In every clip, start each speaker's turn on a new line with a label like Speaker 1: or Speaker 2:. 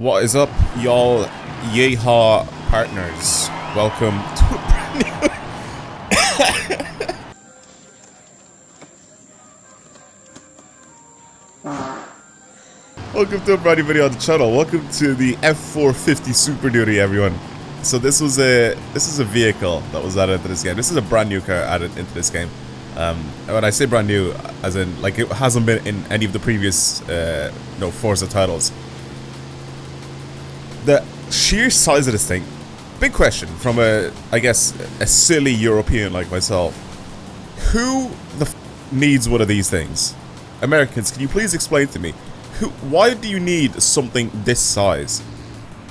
Speaker 1: What is up, y'all Yeehaw partners? Welcome to a brand new Welcome to a brand new video on the channel. Welcome to the F450 Super Duty, everyone. So this is a vehicle that was added into this game. This is a brand new car added into this game. When I say brand new, as in like it hasn't been in any of the previous Forza titles. The sheer size of this thing, big question from I guess a silly European like myself. Who the f needs one of these things? Americans, can you please explain to me, why do you need something this size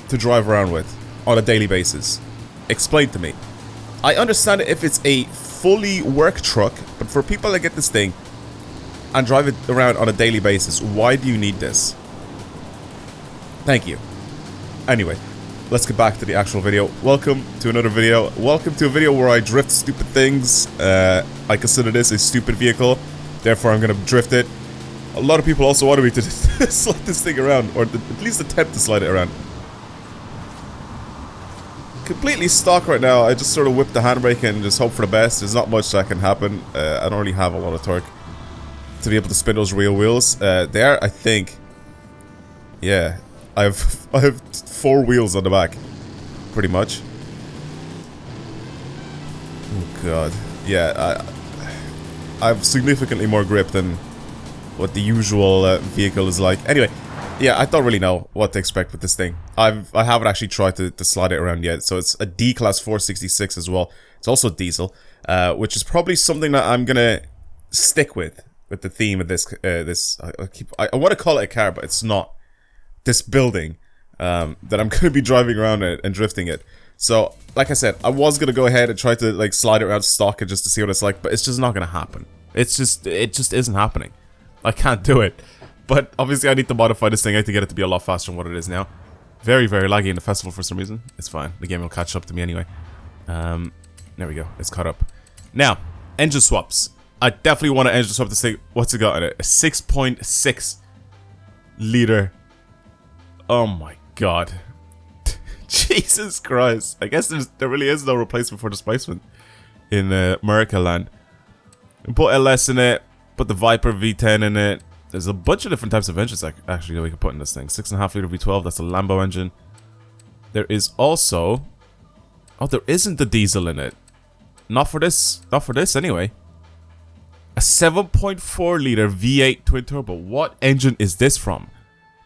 Speaker 1: to drive around with on a daily basis? Explain to me. I understand it if it's a fully work truck, but for people that get this thing and drive it around on a daily basis, why do you need this? Thank you. Anyway, let's get back to the actual video. Welcome to another video. Welcome to a video where I drift stupid things. I consider this a stupid vehicle, therefore I'm gonna drift it. A lot of people also wanted me to slide this thing around, or at least attempt to slide it around. Completely stock right now. I just sort of whip the handbrake and just hope for the best. There's not much that can happen. I don't really have a lot of torque to be able to spin those real wheels. There, I think, yeah, I have 4 wheels on the back, pretty much. Oh god, yeah, I have significantly more grip than what the usual vehicle is like. Anyway, yeah, I don't really know what to expect with this thing. I haven't actually tried to slide it around yet. So it's a D-Class 466 as well. It's also diesel, which is probably something that I'm gonna stick with the theme of this. I want to call it a car, but it's not. This building that I'm gonna be driving around it and drifting it. So, like I said, I was gonna go ahead and try to like slide it around stock and just to see what it's like, but it's just not gonna happen. It just isn't happening. I can't do it. But obviously I need to modify this thing. I need to get it to be a lot faster than what it is now. Very, very laggy in the festival for some reason. It's fine. The game will catch up to me anyway. There we go. It's caught up. Now, engine swaps. I definitely want to engine swap this thing. What's it got in it? A 6.6 liter. Oh my god. Jesus Christ. I guess there really is no replacement for displacement in America land. Put LS in it. Put the Viper V10 in it. There's a bunch of different types of engines actually that we can put in this thing. 6.5 liter V12, that's a Lambo engine. There is also... Oh, there isn't the diesel in it. Not for this anyway. A 7.4 liter V8 twin turbo. What engine is this from?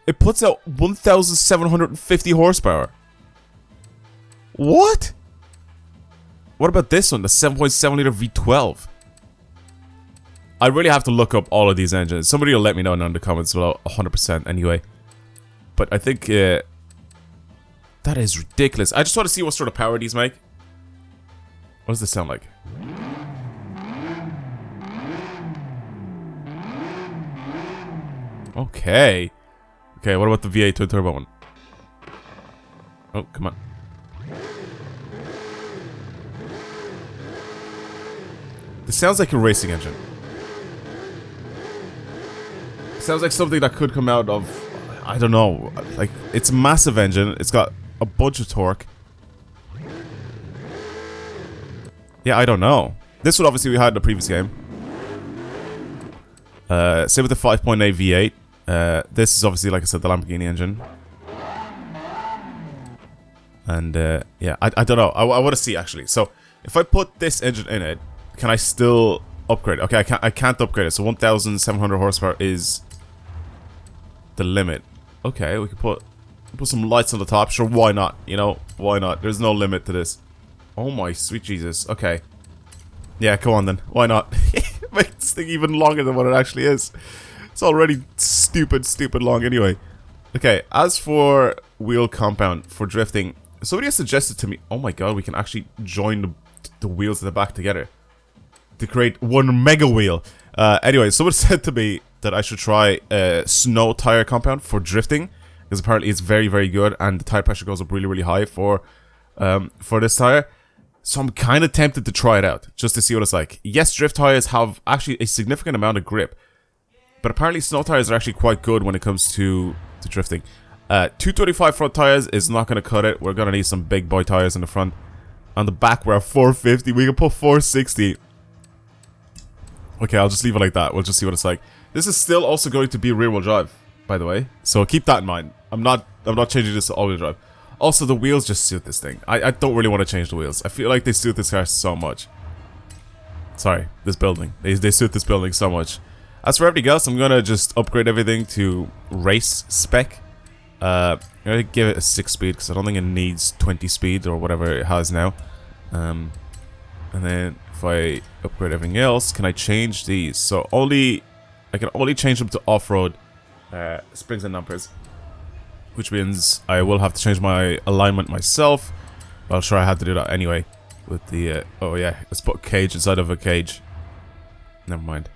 Speaker 1: It puts out 1,750 horsepower. What? What about this one? The 7.7 liter V12. I really have to look up all of these engines. Somebody will let me know in the comments below, 100% anyway. But I think that is ridiculous. I just want to see what sort of power these make. What does this sound like? Okay. Okay, what about the V8 twin turbo one? Oh, come on. This sounds like a racing engine. Sounds like something that could come out of, I don't know, like, it's a massive engine, it's got a bunch of torque. Yeah, I don't know. This one obviously we had in the previous game. Same with the 5.8 V8. This is obviously, like I said, the Lamborghini engine. And, yeah, I don't know, I want to see actually. So, if I put this engine in it, can I still upgrade it? Okay, I can't upgrade it, so 1,700 horsepower is the limit. Okay, we can put some lights on the top. Sure, why not? You know, why not? There's no limit to this. Oh my sweet Jesus. Okay. Yeah, come on then. Why not? Make this thing even longer than what it actually is. It's already stupid long anyway. Okay, as for wheel compound for drifting, somebody has suggested to me, oh my god, we can actually join the wheels at the back together to create one mega wheel. Anyway, someone said to me that I should try snow tire compound for drifting, because apparently it's very, very good, and the tire pressure goes up really, really high for this tire. So I'm kind of tempted to try it out, just to see what it's like. Yes, drift tires have actually a significant amount of grip, but apparently snow tires are actually quite good when it comes to drifting. 225 front tires is not going to cut it. We're going to need some big boy tires in the front. On the back, we're at 450. We can put 460. Okay, I'll just leave it like that. We'll just see what it's like. This is still also going to be rear-wheel drive, by the way. So keep that in mind. I'm not changing this to all-wheel drive. Also, the wheels just suit this thing. I don't really want to change the wheels. I feel like they suit this car so much. Sorry, this building. They suit this building so much. As for everything else, I'm going to just upgrade everything to race spec. I'm going to give it a 6 speed because I don't think it needs 20 speed or whatever it has now. And then if I upgrade everything else, can I change these? So I can only change them to off-road springs and numbers. Which means I will have to change my alignment myself. Well, sure, I had to do that anyway. With the, oh yeah, let's put a cage inside of a cage. Never mind.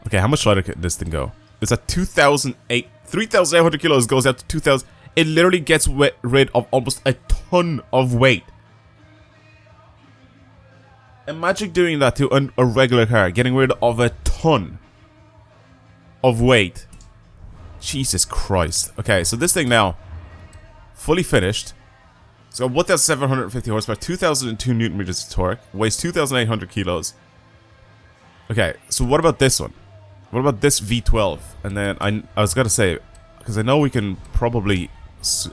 Speaker 1: Okay, how much lighter can this thing go? It's at 3,800 kilos, goes out to 2,000. It literally gets rid of almost a ton of weight. Imagine doing that to a regular car, getting rid of a ton of weight. Jesus Christ. Okay, so this thing now, fully finished. It's got 1,750 horsepower, 2,002 newton meters of torque, weighs 2,800 kilos. Okay, so what about this one? What about this V12? And then I was gonna say, because I know we can probably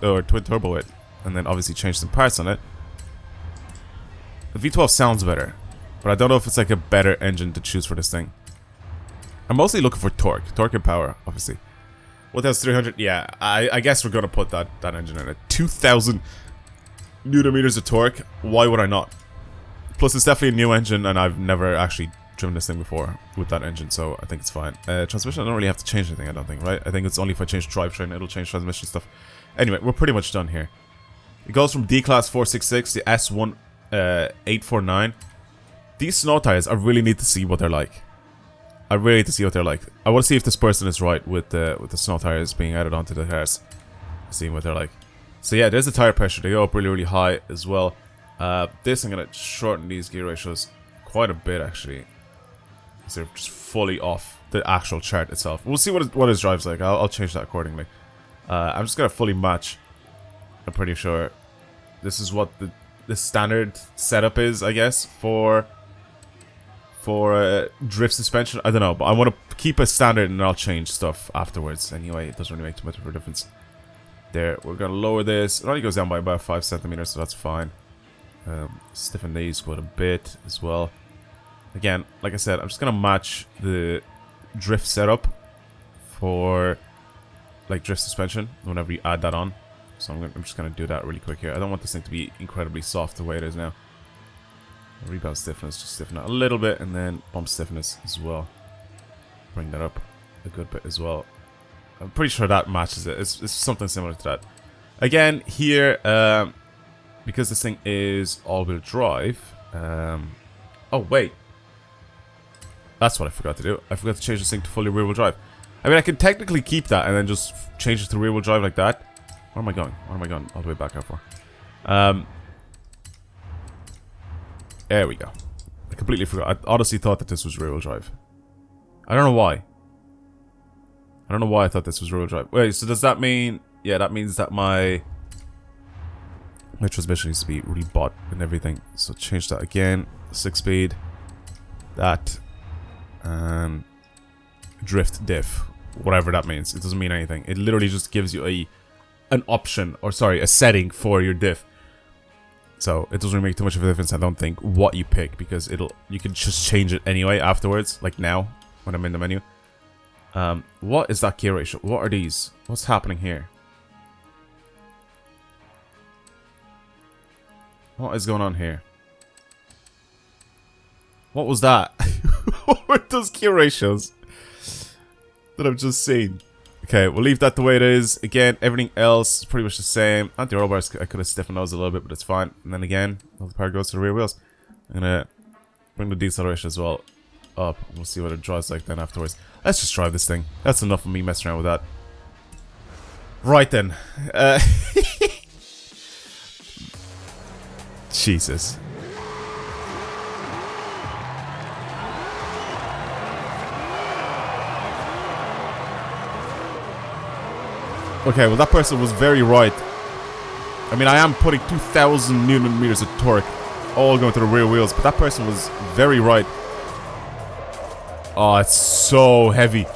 Speaker 1: twin turbo it, and then obviously change some parts on it. The V12 sounds better, but I don't know if it's like a better engine to choose for this thing. I'm mostly looking for torque and power, obviously. 1,300, yeah, I guess we're gonna put that engine in it. 2,000 newton meters of torque. Why would I not? Plus, it's definitely a new engine, and I've never actually driven this thing before with that engine, so I think it's fine. Transmission, I don't really have to change anything, I don't think, right? I think it's only if I change drivetrain, it'll change transmission stuff. Anyway, we're pretty much done here. It goes from D-Class 466 to S1 849. These snow tires, I really need to see what they're like. I really need to see what they're like. I want to see if this person is right with the snow tires being added onto the cars. Seeing what they're like. So yeah, there's the tire pressure. They go up really, really high as well. This, I'm going to shorten these gear ratios quite a bit, actually. So they're just fully off the actual chart itself. We'll see what his drive's like. I'll change that accordingly. I'm just going to fully match. I'm pretty sure this is what the standard setup is, I guess, for drift suspension. I don't know, but I want to keep a standard and I'll change stuff afterwards. Anyway, it doesn't really make too much of a difference. There, we're going to lower this. It only goes down by about 5 centimeters, so that's fine. Stiffen these quite a bit as well. Again, like I said, I'm just going to match the drift setup for like drift suspension whenever you add that on. So I'm just going to do that really quick here. I don't want this thing to be incredibly soft the way it is now. Rebound stiffness, just stiffen it a little bit, and then bump stiffness as well. Bring that up a good bit as well. I'm pretty sure that matches it. It's something similar to that. Again, here, because this thing is all-wheel drive. Oh, wait. That's what I forgot to do. I forgot to change this thing to fully rear-wheel drive. I mean, I can technically keep that and then just change it to rear-wheel drive like that. Where am I going? What am I going all the way back out for? There we go. I completely forgot. I honestly thought that this was rear-wheel drive. I don't know why. I don't know why I thought this was rear-wheel drive. Wait, so does that mean... Yeah, that means that my transmission needs to be rebought and everything. So change that again. 6-speed. That. And... drift diff. Whatever that means. It doesn't mean anything. It literally just gives you an option. Or sorry, a setting for your diff. So it doesn't really make too much of a difference, I don't think, what you pick, because you can just change it anyway afterwards, like now, when I'm in the menu. What is that gear ratio? What are these? What's happening here? What is going on here? What was that? What were those gear ratios that I've just seen? Okay, we'll leave that the way it is. Again, everything else is pretty much the same. Anti-roll bars, I could have stiffened those a little bit, but it's fine. And then again, all the power goes to the rear wheels. I'm gonna bring the deceleration as well up. We'll see what it drives like then afterwards. Let's just drive this thing. That's enough of me messing around with that. Right then. Jesus. Okay, well that person was very right. I mean, I am putting 2,000 Newton meters of torque all going to the rear wheels, but that person was very right. Oh, it's so heavy.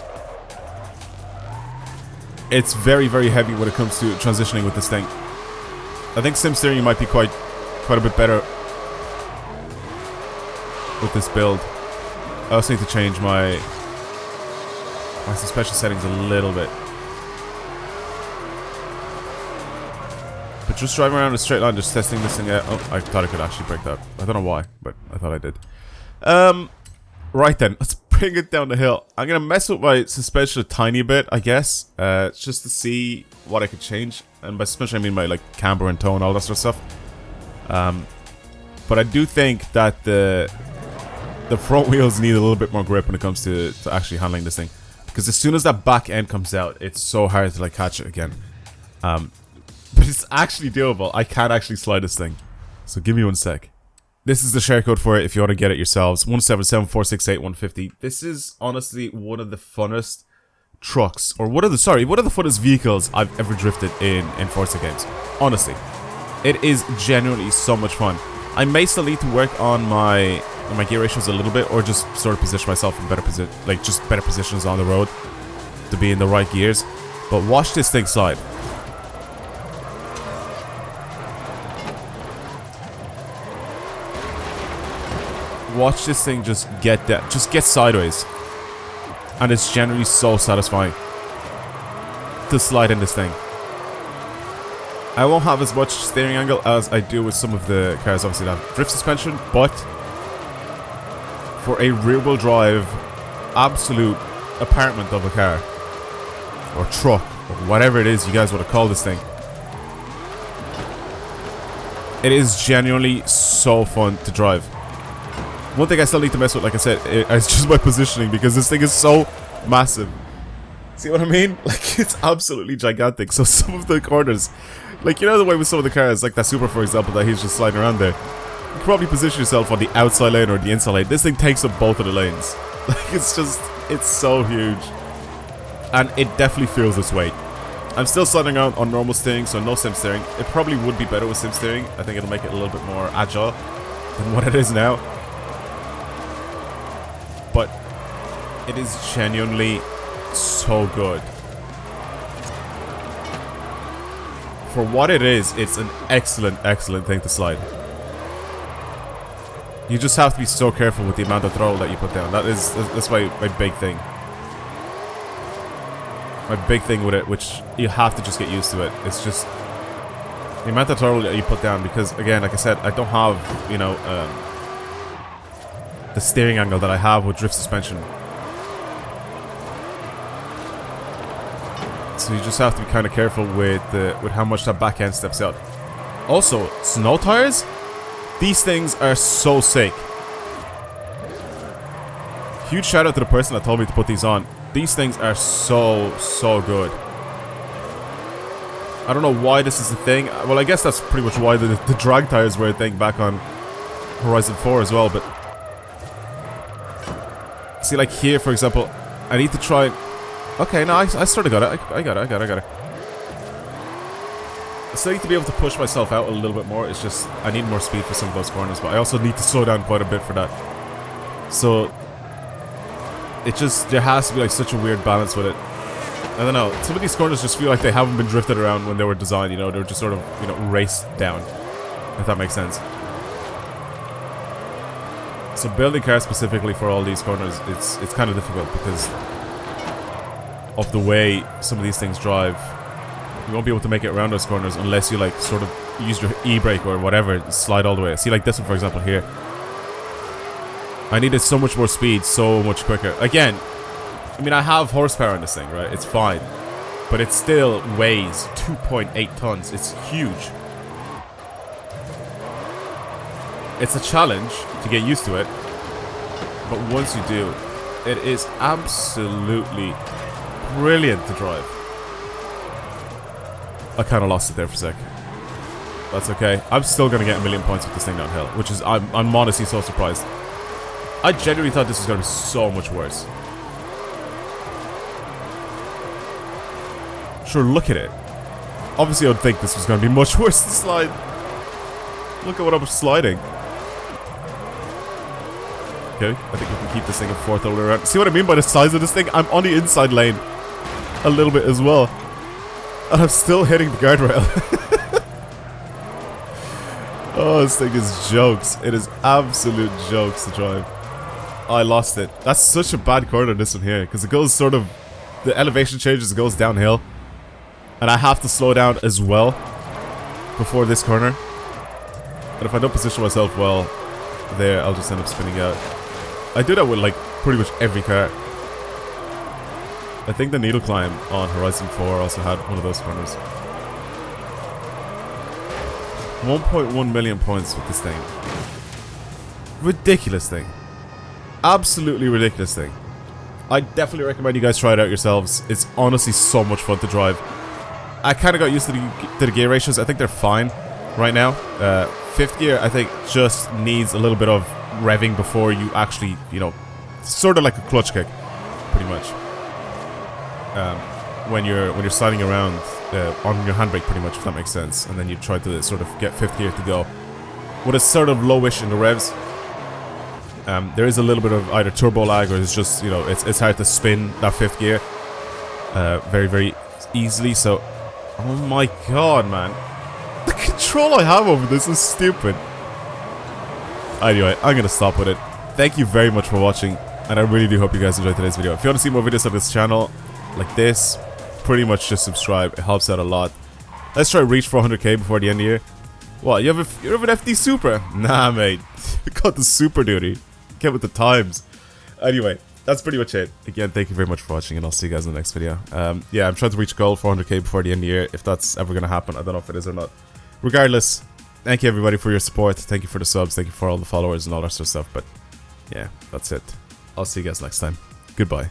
Speaker 1: It's very, very heavy when it comes to transitioning with this thing. I think sim steering might be quite a bit better with this build. I also need to change my suspension settings a little bit. But just driving around a straight line, just testing this thing out. Oh, I thought I could actually break that. I don't know why, but I thought I did. Right then, let's bring it down the hill. I'm gonna mess with my suspension a tiny bit, I guess, just to see what I could change. And by suspension, I mean my like camber and tone, all that sort of stuff. But I do think that the front wheels need a little bit more grip when it comes to actually handling this thing, because as soon as that back end comes out, it's so hard to like catch it again. But it's actually doable. I can actually slide this thing. So give me one sec. This is the share code for it if you want to get it yourselves. 177468150. This is honestly one of the funnest trucks, or one of the funnest vehicles I've ever drifted in Forza games. Honestly, it is genuinely so much fun. I may still need to work on my gear ratios a little bit, or just sort of position myself in better better positions on the road to be in the right gears. But watch this thing slide. Watch this thing just get that, just get sideways, and it's generally so satisfying to slide in this thing. I won't have as much steering angle as I do with some of the cars, obviously, that have drift suspension, but for a rear-wheel drive, absolute apartment of a car, or truck, or whatever it is you guys want to call this thing, it is genuinely so fun to drive. One thing I still need to mess with, like I said, is just my positioning, because this thing is so massive. See what I mean? Like, it's absolutely gigantic. So some of the corners, like, you know the way with some of the cars, like that Supra, for example, that he's just sliding around there. You can probably position yourself on the outside lane or the inside lane. This thing takes up both of the lanes. Like, it's so huge. And it definitely feels this weight. I'm still sliding around on normal steering, so no sim steering. It probably would be better with sim steering. I think it'll make it a little bit more agile than what it is now. But it is genuinely so good. For what it is, it's an excellent thing to slide. You just have to be so careful with the amount of throttle that you put down. That's my big thing. My big thing with it, which you have to just get used to it. It's just the amount of throttle that you put down, because again, like I said, I don't have, you know, the steering angle that I have with drift suspension. So you just have to be kind of careful with how much that back end steps out. Also, snow tires, these things are so sick. Huge shout out to the person that told me to put these on. These things are so good. I don't know why this is a thing. Well, I guess that's pretty much why the drag tires were a thing back on Horizon 4 as well, but see, like here, for example, I need to try. Okay, no, I sort of got it. I got it. I still need to be able to push myself out a little bit more. It's just I need more speed for some of those corners, but I also need to slow down quite a bit for that. So it just, there has to be like such a weird balance with it. I don't know. Some of these corners just feel like they haven't been drifted around when they were designed. You know, they're just sort of, you know, raced down. If that makes sense. So building cars specifically for all these corners, it's kind of difficult because of the way some of these things drive. You won't be able to make it around those corners unless you like sort of use your e-brake or whatever, slide all the way. See, like this one, for example, here. I needed so much more speed, so much quicker. Again, I mean, I have horsepower in this thing, right? It's fine. But it still weighs 2.8 tons. It's huge. It's a challenge to get used to it. But once you do, it is absolutely brilliant to drive. I kind of lost it there for a sec. That's okay. I'm still going to get 1,000,000 points with this thing downhill, which is, I'm honestly so surprised. I genuinely thought this was going to be so much worse. Sure, look at it. Obviously, I would think this was going to be much worse than slide. Look at what I'm sliding. Okay, I think we can keep this thing in fourth all the way around. See what I mean by the size of this thing? I'm on the inside lane a little bit as well. And I'm still hitting the guardrail. Oh, this thing is jokes. It is absolute jokes to drive. Oh, I lost it. That's such a bad corner, this one here. Because it goes sort of... The elevation changes, it goes downhill. And I have to slow down as well before this corner. And if I don't position myself well there, I'll just end up spinning out. I do that with like pretty much every car. I think the needle climb on Horizon 4 also had one of those corners. 1.1 million points with this thing. Ridiculous thing. Absolutely ridiculous thing. I definitely recommend you guys try it out yourselves. It's honestly so much fun to drive. I kind of got used to the gear ratios. I think they're fine right now. Fifth gear, I think, just needs a little bit of revving before you actually, you know, sort of like a clutch kick, pretty much. When you're sliding around on your handbrake, pretty much, if that makes sense, and then you try to sort of get fifth gear to go. When it's sort of lowish in the revs, there is a little bit of either turbo lag or it's just, you know, it's hard to spin that fifth gear very, very easily. So, oh my god, man. The control I have over this is stupid. Anyway, I'm gonna stop with it. Thank you very much for watching, and I really do hope you guys enjoyed today's video. If you want to see more videos on this channel, like this, pretty much just subscribe. It helps out a lot. Let's try to reach 400k before the end of the year. What, you have an FD Super? Nah, mate. You got the Super Duty. Get with the times. Anyway, that's pretty much it. Again, thank you very much for watching, and I'll see you guys in the next video. Yeah, I'm trying to reach goal 400k before the end of the year. If that's ever going to happen, I don't know if it is or not. Regardless, thank you everybody for your support. Thank you for the subs. Thank you for all the followers and all that sort of stuff. But yeah, that's it. I'll see you guys next time. Goodbye.